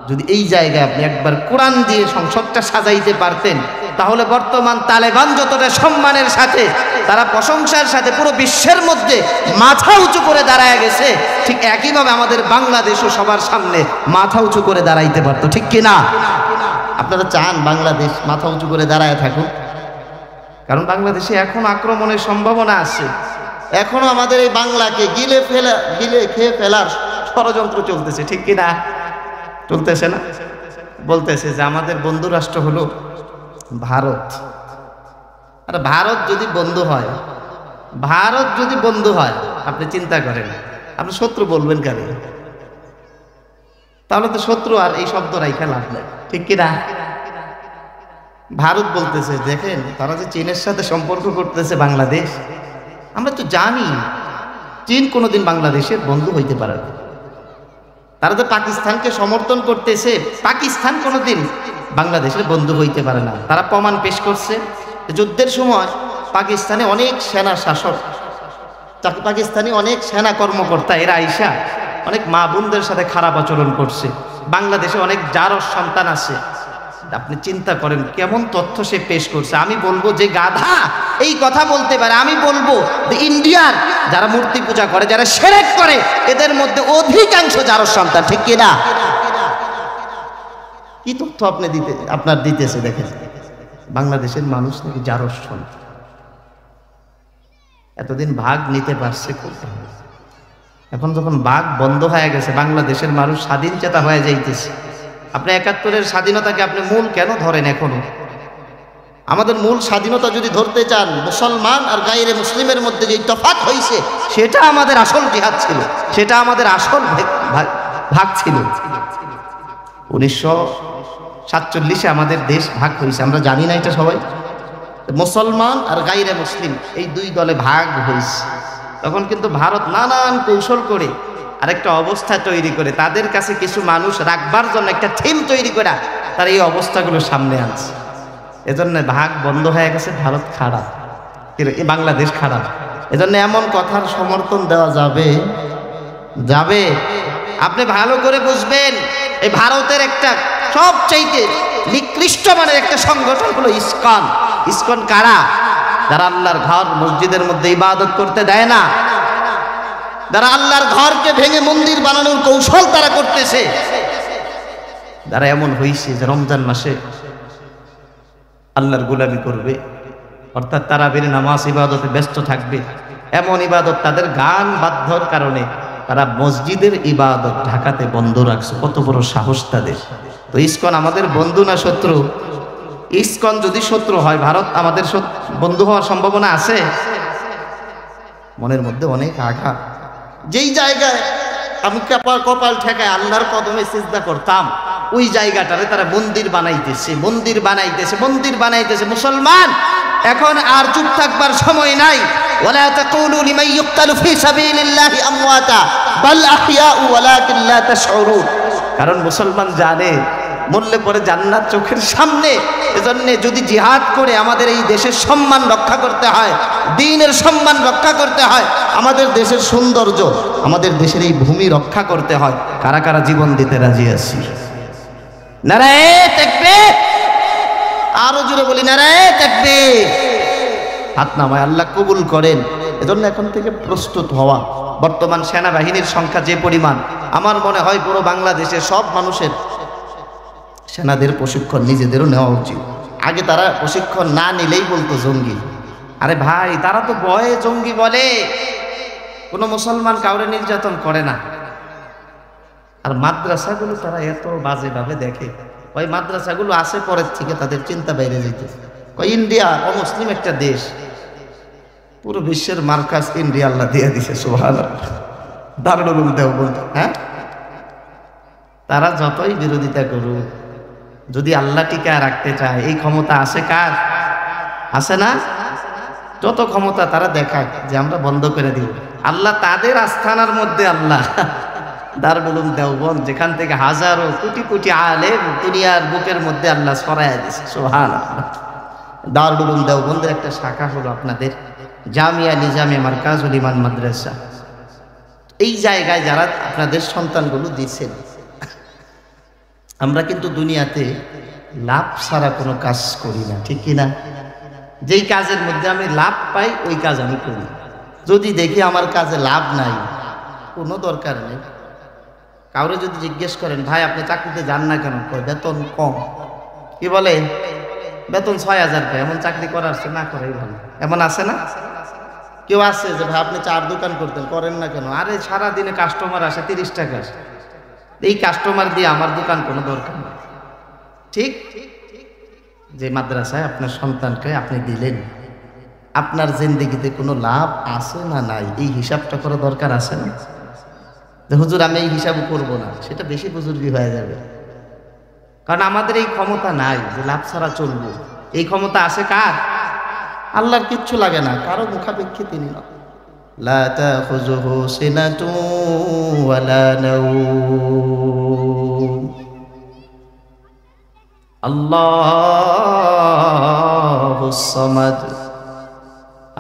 যদি এই জায়গায় আপনি একবার কোরআন দিয়ে সংসদটা সাজাইতে পারতেন, তাহলে বর্তমান তালেবান যতটা সম্মানের সাথে, তারা প্রশংসার সাথে পুরো বিশ্বের মধ্যে মাথা উঁচু করে দাঁড়ায় গেছে, ঠিক একইভাবে আমাদের বাংলাদেশও সবার সামনে মাথা উঁচু করে দাঁড়াইতে পারতো, ঠিক কিনা? আপনারা চান বাংলাদেশ মাথা উঁচু করে দাঁড়ায় থাকুক? কারণ বাংলাদেশে এখন আক্রমণের সম্ভাবনা আছে। এখনো আমাদের এই বাংলাকে গিলে খেয়ে ফেলার ষড়যন্ত্র চলতেছে, ঠিক কিনা? চলতেছে না? বলতেছে যে আমাদের বন্ধু রাষ্ট্র হলো ভারত। আর ভারত যদি বন্ধু হয়, ভারত যদি বন্ধু হয়, আপনি চিন্তা করেন আপনি শত্রু বলবেন কেন? তাহলে তো শত্রু আর এই শব্দ রাইখা লাভ নেই, ঠিক কিনা? ভারত বলতেছে দেখেন তারা যে চীনের সাথে সম্পর্ক করতেছে বাংলাদেশ, আমরা তো জানি চীন কোনোদিন বাংলাদেশের বন্ধু হইতে পারে না। তারা তো পাকিস্তানকে সমর্থন করতেছে, পাকিস্তান কোনোদিন বাংলাদেশের বন্ধু হইতে পারে না। তারা প্রমাণ পেশ করছে। যুদ্ধের সময় পাকিস্তানে অনেক সেনা শাসক, পাকিস্তানি অনেক সেনা কর্মকর্তা এরা আইসা অনেক মা বোনদের সাথে খারাপ আচরণ করছে। বাংলাদেশে অনেক জারজ সন্তান আছে। আপনি চিন্তা করেন কেমন তথ্য সে পেশ করছে। আমি বলবো যে গাধা এই কথা বলতে পারে। আমি বলবো যে ইন্ডিয়ার যারা মূর্তি পূজা করে, যারা শিরক করে, এদের মধ্যে অধিকাংশ জারজ সন্তান, ঠিক কিনা? কি তথ্য আপনি আপনার দিতেছে দেখেন, বাংলাদেশের মানুষ নাকি জারজ সন্তান। এতদিন ভাগ নিতে পারছে কোথায়? এখন যখন ভাগ বন্ধ হয়ে গেছে, বাংলাদেশের মানুষ স্বাধীন চেতা হয়ে যাইতেছে। আপনি ৭১-এর স্বাধীনতাকে আপনি মূল কেন ধরেন এখনো? আমাদের মূল স্বাধীনতা যদি ধরতে চান, মুসলমান আর গায়রে মুসলিমের মধ্যে যে তফাৎ হয়েছে সেটা আমাদের আসল জিহাদ ছিল, সেটা আমাদের আসল ভাগ ছিল। 1947-এ আমাদের দেশ ভাগ হয়েছে, আমরা জানি না এটা সবাই। মুসলমান আর গায়রে মুসলিম এই দুই দলে ভাগ হয়েছে। তখন কিন্তু ভারত নানান কৌশল করে আরেকটা অবস্থা তৈরি করে তাদের কাছে কিছু মানুষ রাখবার জন্য একটা থিম তৈরি করে তারা এই অবস্থাগুলো সামনে আনছে। এজন্য ভাগ বন্ধ হয়ে গেছে, ভারত খারাপ, এই বাংলাদেশ খারাপ। এজন্য এমন কথার সমর্থন দেওয়া যাবে? আপনি ভালো করে বুঝবেন, এই ভারতের একটা সবচাইতে নিকৃষ্ট মানের একটা সংগঠন হলো ইসকন। ইসকন কারা? যারা আল্লাহর ঘর মসজিদের মধ্যে ইবাদত করতে দেয় না, যারা আল্লাহর ঘরকে ভেঙে মন্দির বানানোর কৌশল তারা করতেছে, যারা এমন হয়েছে যে রমজান মাসে আল্লাহর গোলামি করবে, অর্থাৎ তারাবির নামাজ ইবাদতে ব্যস্ত থাকবে। এমন ইবাদত তাদের গান বাধ্যর কারণে তারা মসজিদের ইবাদত ঢাকাতে বন্ধ রাখছে। কত বড় সাহস তাদের! তো ইসকন আমাদের বন্ধু না শত্রু? ইসকন যদি শত্রু হয়, ভারত আমাদের বন্ধু হওয়ার সম্ভাবনা আছে? মনের মধ্যে অনেক আঘাত। যেই জায়গায় আমি কপাল ঠেকায় আল্লাহর কদমে সিজদা করতাম, ওই জায়গাটারে তারা মন্দির বানাইতেছে। মুসলমান, এখন আর চুপ থাকবার সময় নাই। ওয়ালা তাকুলু লিমান ইউক্তালু ফি সাবিলিল্লাহি আমওয়াতা বাল আহইয়াউ ওয়ালাকিন লা তাশউরুন। কারণ মুসলমান জানে মরলে পরে জান্নাত চোখের সামনে। এজন্য যদি জিহাদ করে আমাদের এই দেশের সম্মান রক্ষা করতে হয়, দ্বীনের সম্মান রক্ষা করতে হয়, আমাদের দেশের সৌন্দর্য, আমাদের দেশের এই ভূমি রক্ষা করতে হয়, কারা কারা জীবন দিতে রাজি আছি? নারায়ে তাকবীর! আরো জোরে বলি, নারায়ে তাকবীর! হাত নামায়, আল্লাহ কবুল করেন। এজন্য এখন থেকে প্রস্তুত হওয়া। বর্তমান সেনাবাহিনীর সংখ্যা যে পরিমাণ, আমার মনে হয় পুরো বাংলাদেশের সব মানুষের সেনাদের প্রশিক্ষণ নিজেদেরও নেওয়া উচিত। আগে তারা প্রশিক্ষণ না নিলেই বলতো জঙ্গি। আরে ভাই, তারা তো ভয়ে জঙ্গি বলে। কোনো মুসলমান কাউরে নির্যাতন করে না। আর মাদ্রাসাগুলো তারা এত বাজেভাবে দেখে। ওই মাদ্রাসাগুলো আসে পরের থেকে, তাদের চিন্তা বাইরে যেতে। ইন্ডিয়া অমুসলিম একটা দেশ, পুরো বিশ্বের মার্কাজ ইন্ডিয়া আল্লাহ দিয়ে দিছে। সুবহানাল্লাহ। দারুল উলুম দেওবন্দ। হ্যাঁ, তারা যতই বিরোধিতা করুক, যদি আল্লাহ টিকা রাখতে চায়, এই ক্ষমতা আছে কার? আছে না? যত ক্ষমতা তারা দেখায় যে আমরা বন্ধ করে দিব, আল্লাহ তাদের আস্থানার মধ্যে, আল্লাহ দারুল উলুম দেওবন্দ, যেখান থেকে হাজারো কোটি কোটি আলেম দুনিয়ার বুকের মধ্যে আল্লাহ ছড়াইয়া দিছে। সুবহানাল্লাহ। দারুল উলুম দেওবন্দের একটা শাখা হলো আপনাদের জামিয়া নিজামে মারকাজুল ইমান মাদ্রাসা। এই জায়গায় যারা আপনাদের সন্তানগুলো দিচ্ছেন, আমরা কিন্তু দুনিয়াতে লাভ ছাড়া কোনো কাজ করি না, ঠিক কিনা? যেই কাজের মধ্যে আমি লাভ পাই ওই কাজ আমি করি। যদি দেখি আমার কাজে লাভ নাই, কোনো দরকার নেই। কাউরে যদি জিজ্ঞেস করেন, ভাই আপনি চাকরিতে যান না কেন? বেতন কম। কি বলে? বেতন ৬,০০০ পায়, এমন চাকরি করার চেয়ে না করাই ভালো। এমন আছে না? কেউ আছে যে ভাই আপনি চার দোকান করতেন, করেন না কেন? আরে সারাদিনে কাস্টমার আসে 30 টাকা, এই কাস্টমার দিয়ে আমার দোকান কোনো দরকার নেই। ঠিক যে মাদ্রাসায় আপনার সন্তানকে আপনি দিলেন, আপনার জিন্দেগিতে কোনো লাভ আছে না নাই, এই হিসাবটা করা দরকার আছে না? যে হুজুর আমি এই হিসাব করবো না, সেটা বেশি বুজুর্গি হয়ে যাবে। কারণ আমাদের এই ক্ষমতা নাই যে লাভ ছাড়া চলবো। এই ক্ষমতা আছে কার? আল্লাহর কিচ্ছু লাগে না, কারো মুখাপেক্ষী তিনি না। লা তাখুযুহু সিনাতুন ওয়ালা নাওম। আল্লাহুস সামাদ।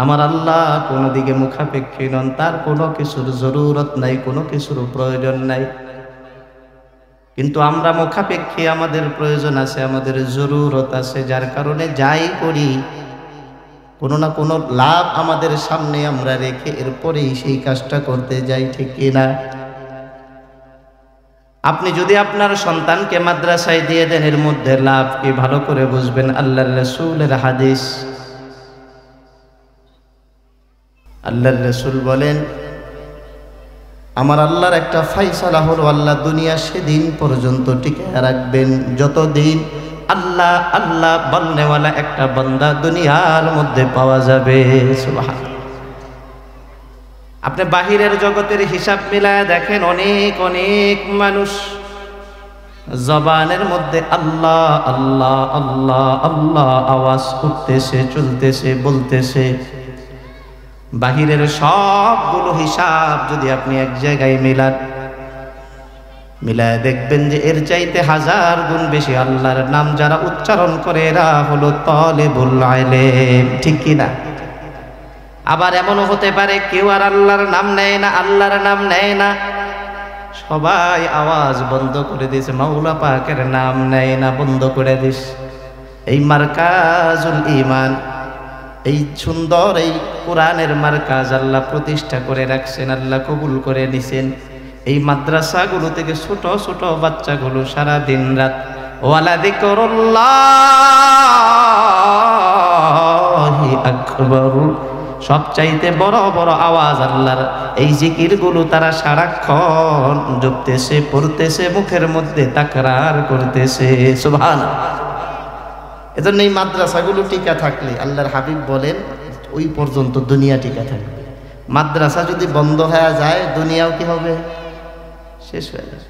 আমার আল্লাহ কোনো দিকে মুখাপেক্ষী নন, তার কোনো কিছুর জরুরত নাই, কোনো কিছুর প্রয়োজন নাই। কিন্তু আমরা মুখাপেক্ষী, আমাদের প্রয়োজন আছে, আমাদের জরুরত আছে, যার কারণে যাই করি কোনো না কোনো লাভ আমাদের সামনে আমরা রেখে এরপরেই সেই কাজটা করতে যাই, ঠিক কিনা? আপনি যদি আপনার সন্তানকে মাদ্রাসায় দিয়ে দেন, এর মধ্যে লাভ কি ভালো করে বুঝবেন। আল্লাহর রাসূলের হাদিস, আল্লাহর রাসূল বলেন, আমার আল্লাহর একটা ফাইসালা হলো, আল্লাহ দুনিয়া সেদিন পর্যন্ত টিকে রাখবেন যতদিন আল্লাহ আল্লাহ বলনেওয়ালা একটা বান্দা দুনিয়ার মধ্যে পাওয়া যাবে। সুবহান। আপনি বাহিরের জগতের হিসাব মিলায় দেখেন, অনেক অনেক মানুষ জবানের মধ্যে আল্লাহ আল্লাহ আল্লাহ আল্লাহ আওয়াজ করতেছে, চলতেছে, বলতেছে। বাহিরের সবগুলো হিসাব যদি আপনি এক জায়গায় মিলায় দেখবেন যে এর চাইতে 1000 গুণ বেশি আল্লাহর নাম যারা উচ্চারণ করে এরা হলো তালেবুল ইলম। ঠিক কিনা? আবার এমনও হতে পারে কেউ আর আল্লাহর নাম নেয় না, আল্লাহর নাম নেয় না, সবাই আওয়াজ বন্ধ করে দিয়েছে, মাওলা পাকের নাম নেয় না, বন্ধ করে দিস। এই মারকাজুল ঈমান, এই সুন্দর এই কোরআনের মারকাজ আল্লাহ প্রতিষ্ঠা করে রাখছেন, আল্লাহ কবুল করে নিছেন। এই মাদ্রাসাগুলো থেকে ছোট ছোট বাচ্চাগুলো সারা দিন রাত ওয়ালা যিকরুল্লাহি আকবার, সবচাইতে বড় বড় আওয়াজ আল্লাহর এই জিকিরগুলো তারা সারাক্ষণ জপতেছে, পড়তেছে, মুখের মধ্যে তাকরার করতেছে। সুবহানাল্লাহ। এজন্য এই মাদ্রাসাগুলো টিকা থাকলে আল্লাহর হাবিব বলেন ওই পর্যন্ত দুনিয়া টিকা থাকবে। মাদ্রাসা যদি বন্ধ হয়ে যায় দুনিয়াও কি হবে? শেষ হয়ে যাবে।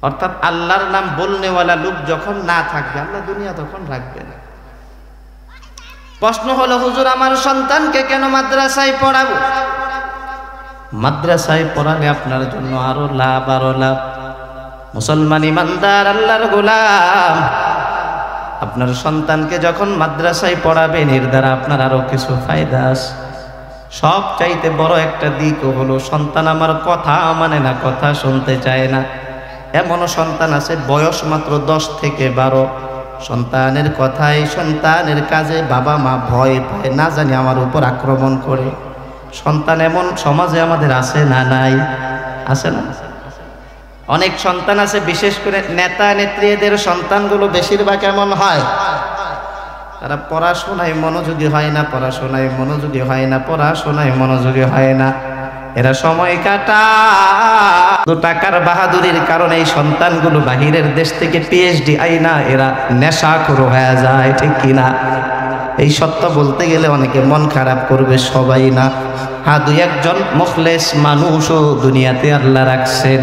অর্থাৎ আল্লাহর নাম বলনেওয়ালা লোক যখন না থাকবে আল্লাহ দুনিয়া তখন রাখবে না। প্রশ্ন হলো, হুজুর আমার সন্তানকে কেন মাদ্রাসায় পড়াবো? মাদ্রাসায় পড়ালে আপনার জন্য আরো লাভ, আরো লাভ। মুসলমান ইমানদার আল্লাহর গোলাম, আপনার সন্তানকে যখন মাদ্রাসায় পড়াবেন এর দ্বারা আপনার আরো কিছু ফায়দা আছে। সব চাইতে বড় একটা দিক হলো সন্তান আমার কথা মানে না, কথা শুনতে চায় না। এমনও সন্তান আছে বয়স মাত্র 10 থেকে 12, সন্তানের কথায় সন্তানের কাজে বাবা মা ভয় পায়, না জানি আমার উপর আক্রমণ করে। সন্তান এমন সমাজে আমাদের আছে না নাই? আছে না? অনেক সন্তান আছে, বিশেষ করে নেতা নেত্রীদের সন্তানগুলো বেশিরভাগ এমন হয়, তারা পড়াশোনায় মনোযোগী হয় না, পড়াশোনায় মনোযোগী হয় না, পড়াশোনায় মনোযোগী হয় না। এরা সময় কাটায় টাকার বাহাদুরির কারণে এই সন্তানগুলো বাহিরের দেশ থেকে PhD আইনা এরা নেশাখোর হয়ে যায়। ঠিক কিনা? এই সত্য বলতে গেলে অনেকে মন খারাপ করবে, সবাই না। হ্যাঁ, 2-1 মুখলেস মানুষও দুনিয়াতে আল্লাহ রাখছেন।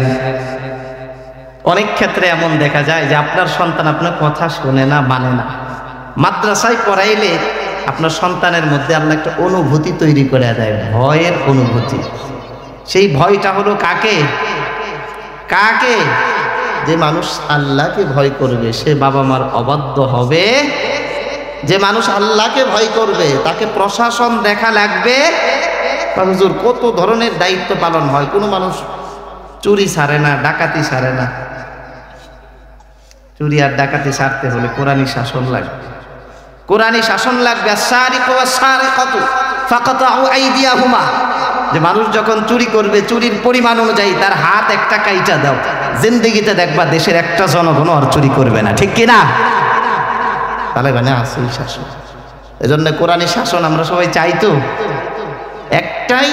অনেক ক্ষেত্রে এমন দেখা যায় যে আপনার সন্তান আপনার কথা শোনে না, মানে না। মাদ্রাসায় পড়াইলে আপনার সন্তানের মধ্যে আল্লাহ একটা অনুভূতি তৈরি করে দেয়, ভয়ের অনুভূতি। সেই ভয়টা হলো কাকে? কাকে? যে মানুষ আল্লাহকে ভয় করবে সে বাবা মার অবাধ্য হবে। যে মানুষ আল্লাহকে ভয় করবে তাকে প্রশাসন দেখা লাগবে। হুজুর কত ধরনের দায়িত্ব পালন হয়, কোনো মানুষ চুরি ছাড়ে না, ডাকাতি ছাড়ে না। চুরি আর ডাকাতি ছাড়তে হলে কোরআনী শাসন লাগবে, কোরআনী শাসন লাগবে। আস-সারিকু ওয়াস-সারিকাতু ফাকাতাউ আইদিয়াহুমা, যে মানুষ যখন চুরি করবে চুরির পরিমাণ অনুযায়ী তার হাত একটা কাইটা দাও। জিন্দেগিতে দেখবা দেশের একটা জনগণ আর চুরি করবে না। ঠিক কিনা? তাহলে মানে আসল শাসন। এজন্য কোরআনী শাসন আমরা সবাই চাই। তো একটাই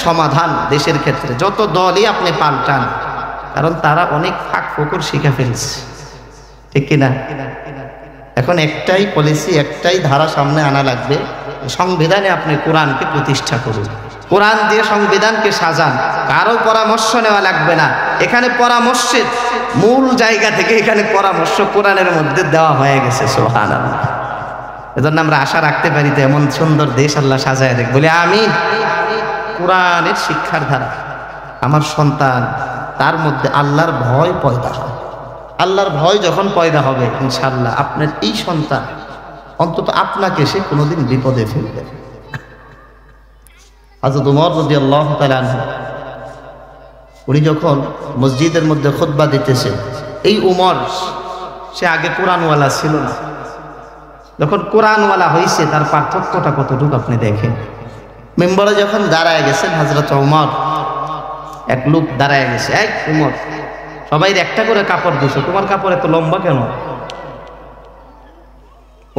সমাধান দেশের ক্ষেত্রে, যত দলই আপনি পাল্টান, কারণ তারা অনেক ফাঁক ফোকর শিখে ফেলছে। ঠিক কিনা? এখন একটাই পলিসি, একটাই ধারা সামনে আনা লাগবে। সংবিধানে আপনি কোরআনকে প্রতিষ্ঠা করুন, কোরআন দিয়ে সংবিধানকে সাজান, কারো পরামর্শ নেওয়া লাগবে না। এখানে পরামর্শের মূল জায়গা থেকে এখানে পরামর্শ কোরআনের মধ্যে দেওয়া হয়ে গেছে। সুবহানাল্লাহ। এজন্য আমরা আশা রাখতে পারি তো এমন সুন্দর দেশ আল্লাহ সাজায় দেখ। বলে আমি কোরআনের শিক্ষার ধারা আমার সন্তান, তার মধ্যে আল্লাহর ভয় পয়দা হয়। আল্লাহর ভয় যখন পয়দা হবে ইনশাআল্লাহ আপনার এই সন্তান অন্তত আপনাকে সে কোনোদিন বিপদে ফেলবে। হযরত ওমর রাদিয়াল্লাহু তাআলা আনহু উনি যখন মসজিদের মধ্যে খুতবা দিতেছে, এই ওমর সে আগে কোরআনওয়ালা ছিল না, যখন কোরআনওয়ালা হয়েছে তার পার্থক্যটা কতটুকু আপনি দেখেন। মেম্বারে যখন দাঁড়ায় গেছেন হযরত ওমর, এক লোক দাঁড়ায় গেছে, এক ওমর সবাই একটা করে কাপড় দিয়েছে, তোমার কাপড় এত লম্বা কেন?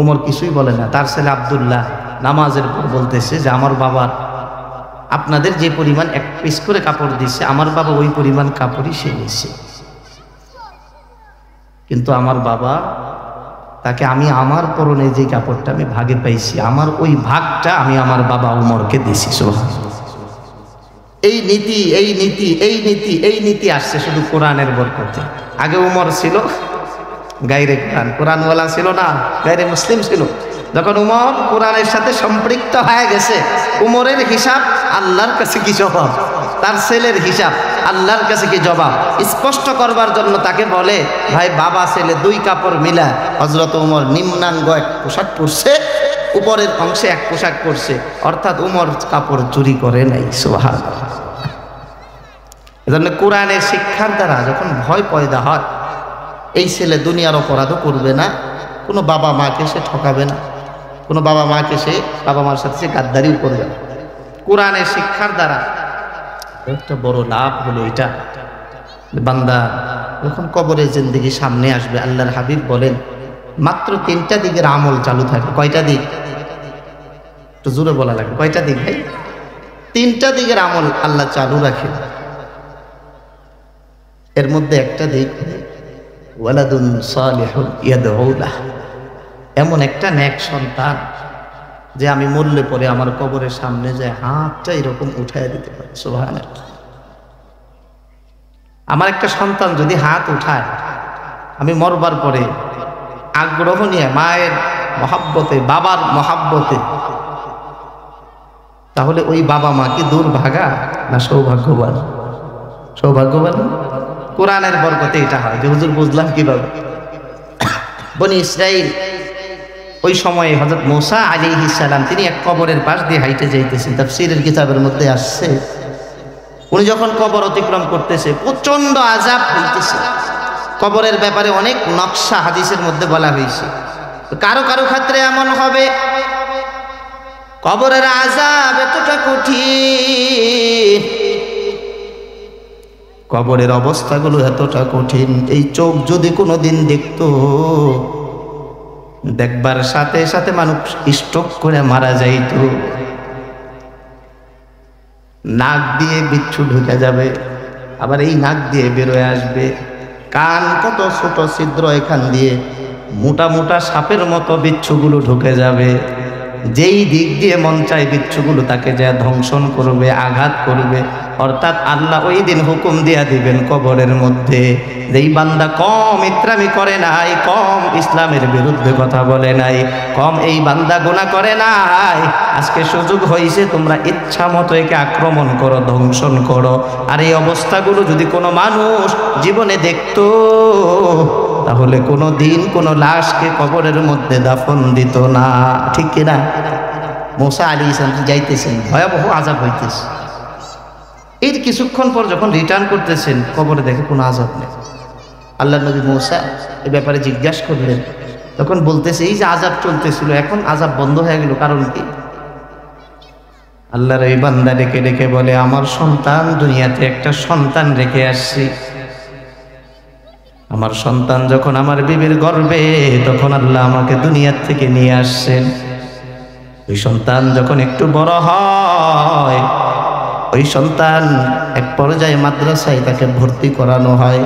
ওমর কিছুই বলে না। তার ছেলে আব্দুল্লাহ নামাজের পর বলতেছে যে আমার বাবার আপনাদের যে পরিমাণ এক পিস করে কাপড় দিচ্ছে, আমার বাবা ওই পরিমাণ কাপড়ই সে নিচ্ছে। কিন্তু আমার বাবা তাকে আমি আমার পরনে যে কাপড়টা আমি ভাগে পাইছি, আমার ওই ভাগটা আমি আমার বাবা উমরকে দিছি। সুবহানাল্লাহ। এই নীতি এই নীতি এই নীতি এই নীতি আসছে শুধু কোরআনের বরকতে। আগে উমর ছিল গায়রে কোরআন, কোরআনওয়ালা ছিল না, গায়রে মুসলিম ছিল। যখন উমর কোরআনের সাথে সম্পৃক্ত হয়ে গেছে, উমরের হিসাব আল্লাহর কাছে কি জবাব, তার ছেলের হিসাব আল্লাহর কাছে কি জবাব, স্পষ্ট করবার জন্য তাকে বলে, ভাই বাবা ছেলে দুই কাপড় মিলা হযরত উমর নিম্নাঙ্গ এক পোশাক পরছে, উপরের অংশে এক পোশাক পরছে, অর্থাৎ উমর কাপড় চুরি করে নাই। সুবহানাল্লাহ। এজন্য কোরআনের শিক্ষার দ্বারা যখন ভয় পয়দা হয়, এই ছেলে দুনিয়ার অপরাধও করবে না, কোনো বাবা মাকে সে ঠকাবে না, কোনো বাবা মাকে সে বাবা মার সাথে সে গাদ্দারিও করবে না। কোরআনের শিক্ষার দ্বারা একটা বড় লাভ হলো এটা, বান্দা যখন কবরে জিন্দেগি সামনে আসবে, আল্লাহর হাবিব বলেন মাত্র 3টা দিকের আমল চালু থাকে। কয়টা দিক? একটু জোরে বলা লাগে, কয়টা দিক ভাই? 3টা দিকের আমল আল্লাহ চালু রাখে। এর মধ্যে একটা দিক ওয়ালাদুন সালিহুন ইয়াদউ লাহ, এমন একটা নেক সন্তান যে আমি মরলে পরে আমার কবরের সামনে যায় হাতটা এরকম উঠায় দিতে পারে। সুবহানাল্লাহ। আমার একটা সন্তান যদি হাত উঠায়, আমি মরবার পরে আগ্রহ নিয়ে মায়ের মহাব্বতে, বাবার মহাব্বতে, তাহলে ওই বাবা মা কি দুর্ভাগা না সৌভাগ্যবান? সৌভাগ্যবান। কোরআনের বরকতে এটা হয় যে হুজুর বুঝলাম কিভাবে। বনি ইসরাইল ওই সময়ে হযরত মূসা আলাইহিস সালাম তিনি এক কবরের পাশ দিয়ে হাইটে যাইতেছেন, তাফসীরের কিতাবের মধ্যে আসছে উনি যখন কবর অতিক্রম করতেছে প্রচন্ড আযাব হইতেছে। কবরের ব্যাপারে অনেক নকশা হাদিসের মধ্যে বলা হয়েছে। কারো কারো ক্ষেত্রে এমন হবে কবরের আযাব এতটা কঠিন, কবরের অবস্থাগুলো এতটা কঠিন, এই চোখ যদি কোনোদিন দেখতো, দেখবার সাথে সাথে মানুষ স্ট্রোক করে মারা যাইত। নাক দিয়ে বিচ্ছু ঢুকে যাবে, আবার এই নাক দিয়ে বেরোয় আসবে। কান কত ছোট ছিদ্র, এখান দিয়ে মোটা মোটা সাপের মতো বিচ্ছুগুলো ঢুকে যাবে। যেই দিক দিয়ে মন চায় বিচ্ছুগুলো তাকে যা ধ্বংসন করবে, আঘাত করবে। অর্থাৎ আল্লাহ ওই দিন হুকুম দিয়া দিবেন কবরের মধ্যে, যেই বান্দা কম ইত্রামি করে নাই, কম ইসলামের বিরুদ্ধে কথা বলে নাই, কম এই বান্দা গুনাহ করে নাই, আজকে সুযোগ হয়েছে তোমরা ইচ্ছা মতো একে আক্রমণ করো, ধ্বংসন করো। আর এই অবস্থাগুলো যদি কোনো মানুষ জীবনে দেখতো, তাহলে কোনো দিন কোনো লাশকে কবরের মধ্যে দাফন দিত না। ঠিক কিনা? মূসা আলাইহিস সালাম যাইতেছেন, ভয়াবহ আযাব হইতেছে। এর কিছুক্ষণ পর যখন রিটার্ন করতেছেন, কবরে দেখে কোনো আযাব নেই। আল্লাহ নবী মূসা এ ব্যাপারে জিজ্ঞাসা করলেন, তখন বলতেছে এই যে আযাব চলতেছিল এখন আযাব বন্ধ হয়ে গেল, কারণ কি? আল্লাহর এই বান্দা ডেকে ডেকে বলে, আমার সন্তান, দুনিয়াতে একটা সন্তান রেখে আসছি। আমার সন্তান যখন আমার বিবির গর্ভে, তখন আল্লাহ আমাকে দুনিয়ার থেকে নিয়ে আসছেন। ওই সন্তান যখন একটু বড় হয়, ওই সন্তান এক পর্যায়ে মাদ্রাসায় তাকে ভর্তি করানো হয়।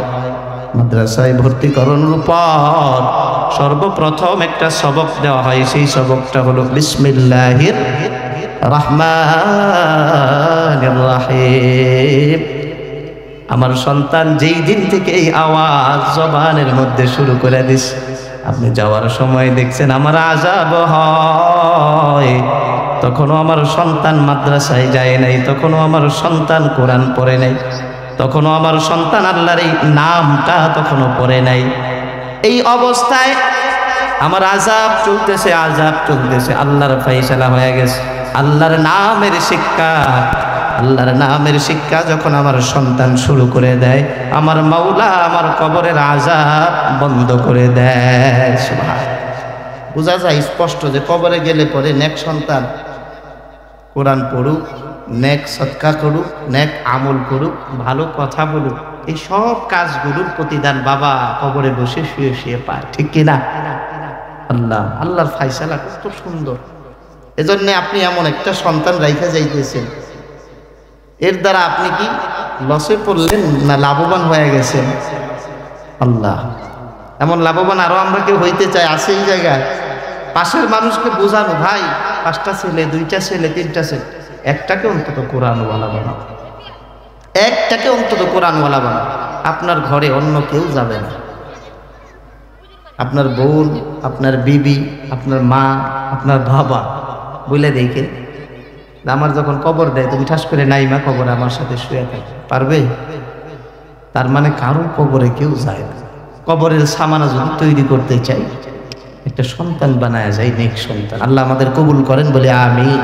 মাদ্রাসায় ভর্তি করানোর পর সর্বপ্রথম একটা সবক দেওয়া হয়, সেই সবকটা হলো বিসমিল্লাহির রহমানির রহিম। আমার সন্তান যেই দিন থেকে এই আওয়াজ জবানের মধ্যে শুরু করে দিস, আপনি যাওয়ার সময় দেখছেন আমার আযাব হয়, তখনও আমার সন্তান মাদ্রাসায় যায় নাই, তখনও আমার সন্তান কোরআন পড়ে নাই, তখনও আমার সন্তান আল্লাহর এই নামটা তখনও পড়ে নাই। এই অবস্থায় আমার আযাব চলতেছে, আযাব চলতেছে। আল্লাহর ফায়সালা হয়ে গেছে, আল্লাহর নামের শিক্ষা, আল্লাহর নামের শিক্ষা যখন আমার সন্তান শুরু করে দেয়, আমার মাওলা আমার কবরের আযাব বন্ধ করে দেয়। সুবহানাল্লাহ। বোঝা যায় স্পষ্ট যে কবরে গেলে পরে নেক সন্তান কোরআন পড়ুক, নেক সদকা করুক, নেক আমল করুক, ভালো কথা বলুক, এই সব কাজগুলোর প্রতিদান বাবা কবরে বসে শুয়ে শুয়ে পায়। ঠিক কিনা? আল্লাহর ফায়সালা কত সুন্দর। এজন্য আপনি এমন একটা সন্তান রাইখা যাইতেছেন, এর দ্বারা আপনি কি লসে পড়লেন না লাভবান হয়ে গেছেন? আল্লাহ, এমন লাভবান আরো আমরা কেউ হইতে চাই? আছে এই জায়গায় পাশের মানুষকে বোঝানো, ভাই 5টা ছেলে, 2টা ছেলে, 3টা ছেলে, একটাকে অন্তত কোরআনওয়ালা বানাও, একটাকে অন্তত কোরআনওয়ালা বানাও। আপনার ঘরে অন্য কেউ যাবে না, আপনার বোন, আপনার বিবি, আপনার মা, আপনার বাবা বলে দেখে আমার যখন কবর দেয় তুমি ঠাস করে নাইমা কবরে আমার সাথে শুয়ে থাকবে, পারবে? তার মানে কারো কবরে কেউ যায় না। কবরের সামানা যদি তৈরি করতে চাই, একটা সন্তান বানায় যায়, নেক সন্তান। আল্লাহ আমাদের কবুল করেন বলে আমিন।